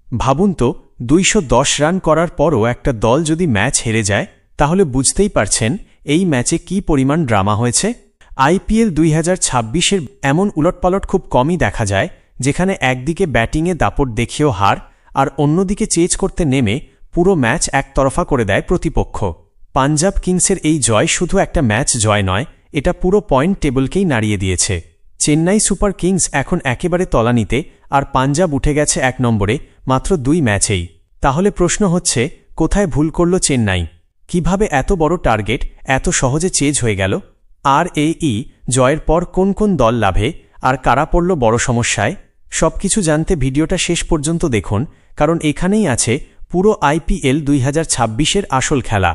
ভাবুন তো 210 রান করার পরও একটা দল যদি ম্যাচ হেরে যায় তাহলে বুঝতেই পারছেন এই ম্যাচে কী পরিমাণ ড্রামা হয়েছে। আইপিএল 2026-এর এমন উলটপালট খুব কমই দেখা যায়, যেখানে একদিকে ব্যাটিংয়ে দাপট দেখিয়েও হার আর অন্যদিকে চেজ করতে নেমে পুরো ম্যাচ একতরফা করে দেয় প্রতিপক্ষ। পাঞ্জাব কিংসের এই জয় শুধু একটা ম্যাচ জয় নয়, এটা পুরো পয়েন্ট টেবলকেই নাড়িয়ে দিয়েছে। চেন্নাই সুপার কিংস এখন একেবারে তলানিতে আর পাঞ্জাব উঠে গেছে 1 নম্বরে মাত্র 2 ম্যাচেই। তাহলে প্রশ্ন হচ্ছে, কোথায় ভুল করল চেন্নাই? কিভাবে এত বড় টার্গেট এত সহজে চেজ হয়ে গেল? আর জয়ের পর কোন কোন দল লাভে আর কারা পড়ল বড় সমস্যায়? সবকিছু জানতে ভিডিওটা শেষ পর্যন্ত দেখুন, কারণ এখানেই আছে পুরো আইপিএল 2026-এর আসল খেলা।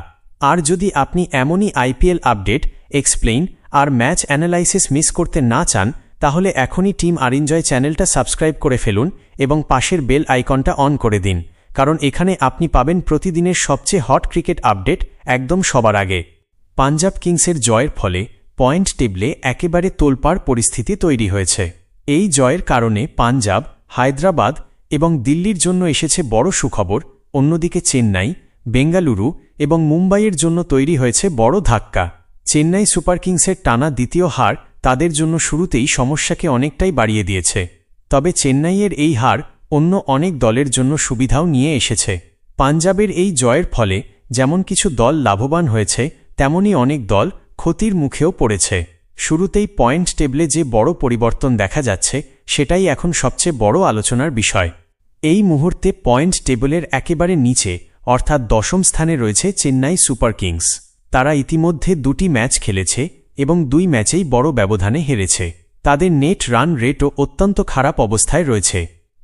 আর যদি আপনি এমনই আইপিএল আপডেট, এক্সপ্লেইন আর ম্যাচ অ্যানালাইসিস মিস করতে না চান, তাহলে এখনই টিম আরিনজয় চ্যানেলটা সাবস্ক্রাইব করে ফেলুন এবং পাশের বেল আইকনটা অন করে দিন, কারণ এখানে আপনি পাবেন প্রতিদিনের সবচেয়ে হট ক্রিকেট আপডেট একদম সবার আগে। পাঞ্জাব কিংসের জয়ের ফলে পয়েন্ট টেবলে একেবারে তোলপাড় পরিস্থিতি তৈরি হয়েছে। এই জয়ের কারণে পাঞ্জাব, হায়দ্রাবাদ এবং দিল্লির জন্য এসেছে বড় সুখবর। অন্যদিকে চেন্নাই, বেঙ্গালুরু এবং মুম্বাইয়ের জন্য তৈরি হয়েছে বড় ধাক্কা। চেন্নাই সুপার কিংসের টানা দ্বিতীয় হার তাদের জন্য শুরুতেই সমস্যাকে অনেকটাই বাড়িয়ে দিয়েছে। তবে চেন্নাইয়ের এই হার অন্য অনেক দলের জন্য সুবিধাও নিয়ে এসেছে। পাঞ্জাবের এই জয়ের ফলে যেমন কিছু দল লাভবান হয়েছে, তেমনি অনেক দল ক্ষতির মুখেও পড়েছে। শুরুতেই পয়েন্ট টেবলে যে বড় পরিবর্তন দেখা যাচ্ছে, সেটাই এখন সবচেয়ে বড় আলোচনার বিষয়। এই মুহূর্তে পয়েন্ট টেবলের একেবারে নিচে অর্থাৎ 10ম স্থানে রয়েছে চেন্নাই সুপার কিংস। তারা ইতিমধ্যে 2টি ম্যাচ খেলেছে এবং 2 ম্যাচেই বড় ব্যবধানে হেরেছে। তাদের নেট রান রেটও অত্যন্ত খারাপ অবস্থায় রয়েছে।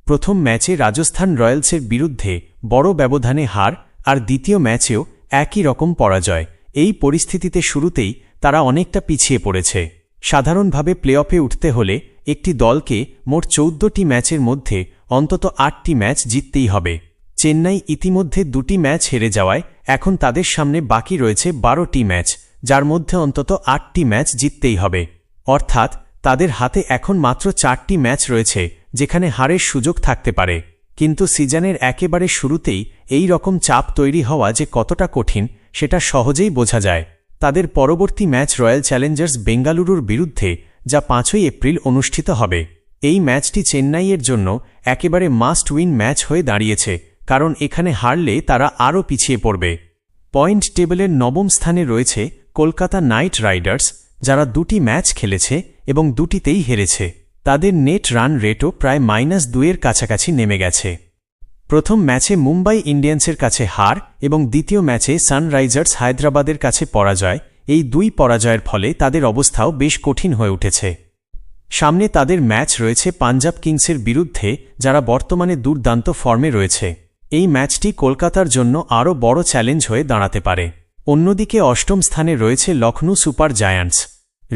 প্রথম ম্যাচে রাজস্থান রয়্যালসের বিরুদ্ধে বড় ব্যবধানে হার আর দ্বিতীয় ম্যাচেও একই রকম পরাজয়। এই পরিস্থিতিতে শুরুতেই তারা অনেকটা পিছিয়ে পড়েছে। সাধারণভাবে প্লে-অফে উঠতে হলে একটি দলকে মোট 14টি ম্যাচের মধ্যে অন্তত 8টি ম্যাচ জিততেই হবে। চেন্নাই ইতিমধ্যে 2টি ম্যাচ হেরে যাওয়ায় এখন তাদের সামনে বাকি রয়েছে 12টি ম্যাচ, যার মধ্যে অন্তত 8টি ম্যাচ জিততেই হবে। অর্থাৎ তাদের হাতে এখন মাত্র 4টি ম্যাচ রয়েছে, যেখানে হারের সুযোগ থাকতে পারে। কিন্তু সিজনের একেবারে শুরুতেই এই রকম চাপ তৈরি হওয়া যে কতটা কঠিন, সেটা সহজেই বোঝা যায়। তাদের পরবর্তী ম্যাচ রয়্যাল চ্যালেঞ্জার্স বেঙ্গালুরুর বিরুদ্ধে, যা 5ই এপ্রিল অনুষ্ঠিত হবে। এই ম্যাচটি চেন্নাইয়ের জন্য একেবারে মাস্ট উইন ম্যাচ হয়ে দাঁড়িয়েছে, কারণ এখানে হারলে তারা আরও পিছিয়ে পড়বে। পয়েন্ট টেবলের 9ম স্থানে রয়েছে কলকাতা নাইট রাইডার্স, যারা 2টি ম্যাচ খেলেছে এবং 2টিতেই হেরেছে। তাদের নেট রান রেটও প্রায় -2-এর কাছাকাছি নেমে গেছে। প্রথম ম্যাচে মুম্বাই ইন্ডিয়ান্সের কাছে হার এবং দ্বিতীয় ম্যাচে সানরাইজার্স হায়দ্রাবাদের কাছে পরাজয়। এই 2 পরাজয়ের ফলে তাদের অবস্থাও বেশ কঠিন হয়ে উঠেছে। সামনে তাদের ম্যাচ রয়েছে পাঞ্জাব কিংসের বিরুদ্ধে, যারা বর্তমানে দুর্দান্ত ফর্মে রয়েছে। এই ম্যাচটি কলকাতার জন্য আরও বড় চ্যালেঞ্জ হয়ে দাঁড়াতে পারে। অন্যদিকে 8ম স্থানে রয়েছে লখনউ সুপার জায়ান্টস।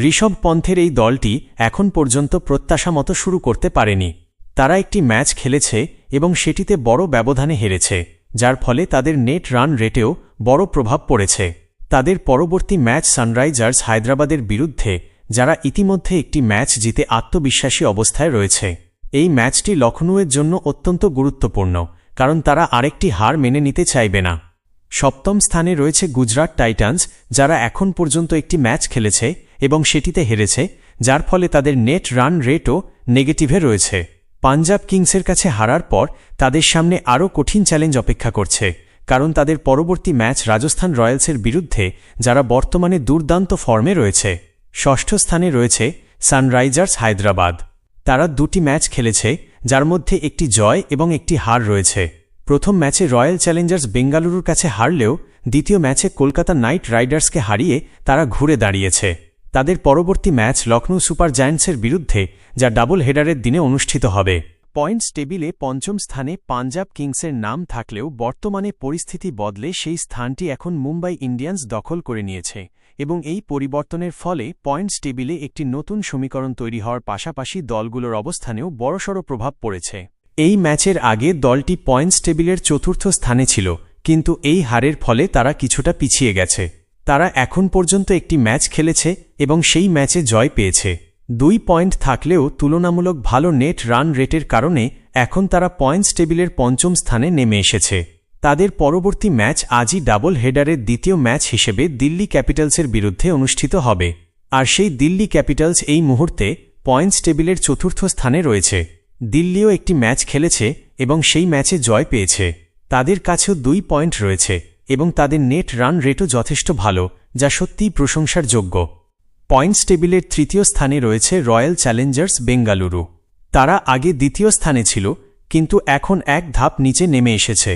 ঋষভ পন্থের এই দলটি এখন পর্যন্ত প্রত্যাশা মতো শুরু করতে পারেনি। তারা একটি ম্যাচ খেলেছে এবং সেটিতে বড় ব্যবধানে হেরেছে, যার ফলে তাদের নেট রান রেটেও বড় প্রভাব পড়েছে। তাদের পরবর্তী ম্যাচ সানরাইজার্স হায়দ্রাবাদের বিরুদ্ধে, যারা ইতিমধ্যে একটি ম্যাচ জিতে আত্মবিশ্বাসী অবস্থায় রয়েছে। এই ম্যাচটি লখনউয়ের জন্য অত্যন্ত গুরুত্বপূর্ণ, কারণ তারা আরেকটি হার মেনে নিতে চাইবে না। 7ম স্থানে রয়েছে গুজরাট টাইটান্স, যারা এখন পর্যন্ত একটি ম্যাচ খেলেছে এবং সেটিতে হেরেছে, যার ফলে তাদের নেট রান রেটও নেগেটিভে রয়েছে। পাঞ্জাব কিংসের কাছে হারার পর তাদের সামনে আরও কঠিন চ্যালেঞ্জ অপেক্ষা করছে, কারণ তাদের পরবর্তী ম্যাচ রাজস্থান রয়্যালসের বিরুদ্ধে, যারা বর্তমানে দুর্দান্ত ফর্মে রয়েছে। 6ষ্ঠ স্থানে রয়েছে সানরাইজার্স হায়দ্রাবাদ। তারা 2টি ম্যাচ খেলেছে, যার মধ্যে একটি জয় এবং একটি হার রয়েছে। প্রথম ম্যাচে রয়্যাল চ্যালেঞ্জার্স বেঙ্গালুরুর কাছে হারলেও দ্বিতীয় ম্যাচে কলকাতা নাইট রাইডার্সকে হারিয়ে তারা ঘুরে দাঁড়িয়েছে। তাদের পরবর্তী ম্যাচ লখনউ সুপার জায়ান্টসের বিরুদ্ধে, যা ডাবল হেডারের দিনে অনুষ্ঠিত হবে। পয়েন্টস টেবিলে 5ম স্থানে পাঞ্জাব কিংসের নাম থাকলেও বর্তমানে পরিস্থিতি বদলে সেই স্থানটি এখন মুম্বাই ইন্ডিয়ান্স দখল করে নিয়েছে এবং এই পরিবর্তনের ফলে পয়েন্টস টেবিলে একটি নতুন সমীকরণ তৈরি হওয়ার পাশাপাশি দলগুলোর অবস্থানেও বড়সড় প্রভাব পড়েছে। এই ম্যাচের আগে দলটি পয়েন্টস টেবিলের 4র্থ স্থানে ছিল, কিন্তু এই হারের ফলে তারা কিছুটা পিছিয়ে গেছে। তারা এখন পর্যন্ত একটি ম্যাচ খেলেছে এবং সেই ম্যাচে জয় পেয়েছে। 2 পয়েন্ট থাকলেও তুলনামূলক ভালো নেট রান রেটের কারণে এখন তারা পয়েন্টস টেবিলের পঞ্চম স্থানে নেমে এসেছে। তাদের পরবর্তী ম্যাচ আজই ডাবল হেডারের দ্বিতীয় ম্যাচ হিসেবে দিল্লি ক্যাপিটালসের বিরুদ্ধে অনুষ্ঠিত হবে। আর সেই দিল্লি ক্যাপিটালস এই মুহূর্তে পয়েন্টস টেবিলের চতুর্থ স্থানে রয়েছে। দিল্লিও একটি ম্যাচ খেলেছে এবং সেই ম্যাচে জয় পেয়েছে। তাদের কাছেও 2 পয়েন্ট রয়েছে এবং তাদের নেট রান রেটও যথেষ্ট ভালো, যা সত্যিই প্রশংসার যোগ্য। পয়েন্টস টেবিলের তৃতীয় স্থানে রয়েছে রয়্যাল চ্যালেঞ্জার্স বেঙ্গালুরু। তারা আগে দ্বিতীয় স্থানে ছিল, কিন্তু এখন এক ধাপ নিচে নেমে এসেছে।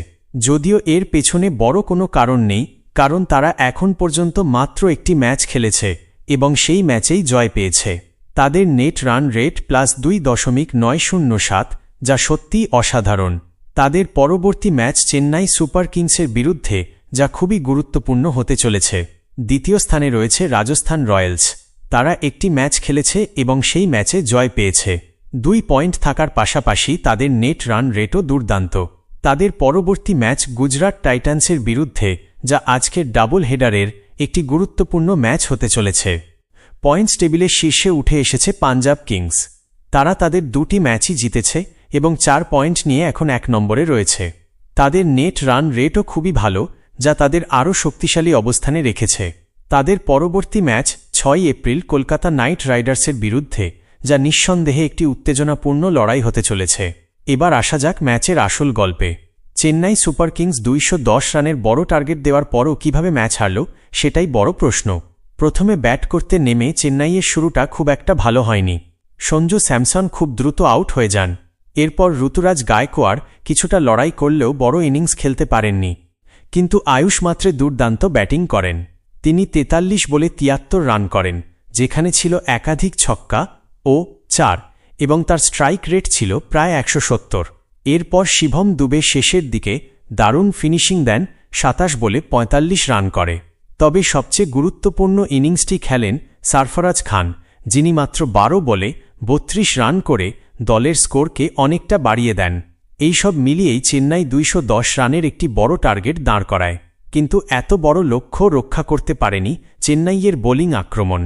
যদিও এর পেছনে বড় কোনো কারণ নেই, কারণ তারা এখন পর্যন্ত মাত্র একটি ম্যাচ খেলেছে এবং সেই ম্যাচেই জয় পেয়েছে। তাদের নেট রান রেট +2.907, যা সত্যিই অসাধারণ। তাদের পরবর্তী ম্যাচ চেন্নাই সুপার কিংসের বিরুদ্ধে, যা খুবই গুরুত্বপূর্ণ হতে চলেছে। দ্বিতীয় স্থানে রয়েছে রাজস্থান রয়্যালস। তারা একটি ম্যাচ খেলেছে এবং সেই ম্যাচে জয় পেয়েছে। 2 পয়েন্ট থাকার পাশাপাশি তাদের নেট রান রেটও দুর্দান্ত। তাদের পরবর্তী ম্যাচ গুজরাট টাইটান্সের বিরুদ্ধে, যা আজকের ডাবল হেডারের একটি গুরুত্বপূর্ণ ম্যাচ হতে চলেছে। পয়েন্টস টেবিলের শীর্ষে উঠে এসেছে পাঞ্জাব কিংস। তারা তাদের 2টি ম্যাচই জিতেছে এবং 4 পয়েন্ট নিয়ে এখন 1 নম্বরে রয়েছে। তাদের নেট রান রেটও খুবই ভালো, যা তাদের আরও শক্তিশালী অবস্থানে রেখেছে। তাদের পরবর্তী ম্যাচ 6 এপ্রিল কলকাতা নাইট রাইডার্সের বিরুদ্ধে, যা নিঃসন্দেহে একটি উত্তেজনাপূর্ণ লড়াই হতে চলেছে। এবার আসা যাক ম্যাচের আসল গল্পে। চেন্নাই সুপার কিংস 210 রানের বড় টার্গেট দেওয়ার পরও কিভাবে ম্যাচ হারল, সেটাই বড় প্রশ্ন। প্রথমে ব্যাট করতে নেমে চেন্নাইয়ের শুরুটা খুব একটা ভালো হয়নি। সঞ্জু স্যামসন খুব দ্রুত আউট হয়ে যান। এরপর ঋতুরাজ গায়কোয়াড় কিছুটা লড়াই করলেও বড় ইনিংস খেলতে পারেননি। কিন্তু আয়ুষ মাত্রে দুর্দান্ত ব্যাটিং করেন। তিনি 43 বলে 73 রান করেন, যেখানে ছিল একাধিক ছক্কা ও 4, এবং তার স্ট্রাইক রেট ছিল প্রায় 170। এরপর শিভম দুবে শেষের দিকে দারুণ ফিনিশিং দেন, 27 বলে 45 রান করে। তবে সবচেয়ে গুরুত্বপূর্ণ ইনিংসটি খেলেন সারফরাজ খান, যিনি মাত্র 12 বলে 32 রান করে দলের স্কোরকে অনেকটা বাড়িয়ে দেন। এই সব মিলিয়েই চেন্নাই 210 রানের একটি বড় টার্গেট দাঁড় করায়। কিন্তু এত বড় লক্ষ্য রক্ষা করতে পারেনি চেন্নাইয়ের বোলিং আক্রমণ।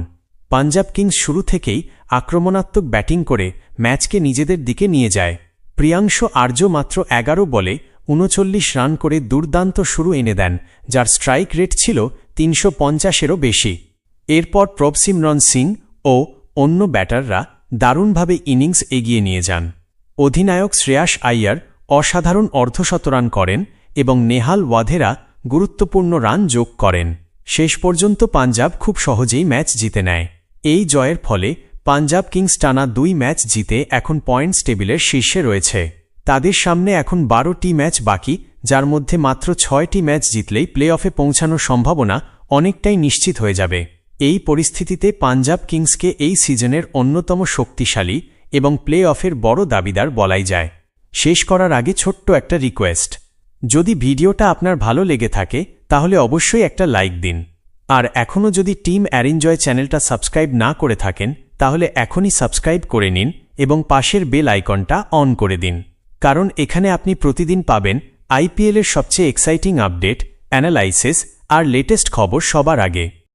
পাঞ্জাব কিংস শুরু থেকেই আক্রমণাত্মক ব্যাটিং করে ম্যাচকে নিজেদের দিকে নিয়ে যায়। প্রিয়াংশ আর্য মাত্র 11 বলে 39 রান করে দুর্দান্ত শুরু এনে দেন, যার স্ট্রাইক রেট ছিল 350-এরও বেশি। এরপর প্রভসিমরন সিং ও অন্য ব্যাটাররা দারুণভাবে ইনিংস এগিয়ে নিয়ে যান। অধিনায়ক শ্রেয়াস আইয়ার অসাধারণ অর্ধশতরান করেন এবং নেহাল ওয়াধেরা গুরুত্বপূর্ণ রান যোগ করেন। শেষ পর্যন্ত পাঞ্জাব খুব সহজেই ম্যাচ জিতে নেয়। এই জয়ের ফলে পাঞ্জাব কিংস টানা 2 ম্যাচ জিতে এখন পয়েন্টস টেবিলের শীর্ষে রয়েছে। তাদের সামনে এখন 12টি ম্যাচ বাকি, যার মধ্যে মাত্র 6টি ম্যাচ জিতলেই প্লে অফে পৌঁছানোর সম্ভাবনা অনেকটাই নিশ্চিত হয়ে যাবে। এই পরিস্থিতিতে পাঞ্জাব কিংসকে এই সিজনের অন্যতম শক্তিশালী এবং প্লে অফের বড় দাবিদার বলাই যায়। শেষ করার আগে ছোট্ট একটা রিকোয়েস্ট, যদি ভিডিওটা আপনার ভালো লেগে থাকে তাহলে অবশ্যই একটা লাইক দিন। আর এখনও যদি টিম অ্যারেঞ্জয় চ্যানেলটা সাবস্ক্রাইব না করে থাকেন তাহলে এখনই সাবস্ক্রাইব করে নিন এবং পাশের বেল আইকনটা অন করে দিন, কারণ এখানে আপনি প্রতিদিন পাবেন আইপিএলের সবচেয়ে এক্সাইটিং আপডেট, অ্যানালাইসিস আর লেটেস্ট খবর সবার আগে।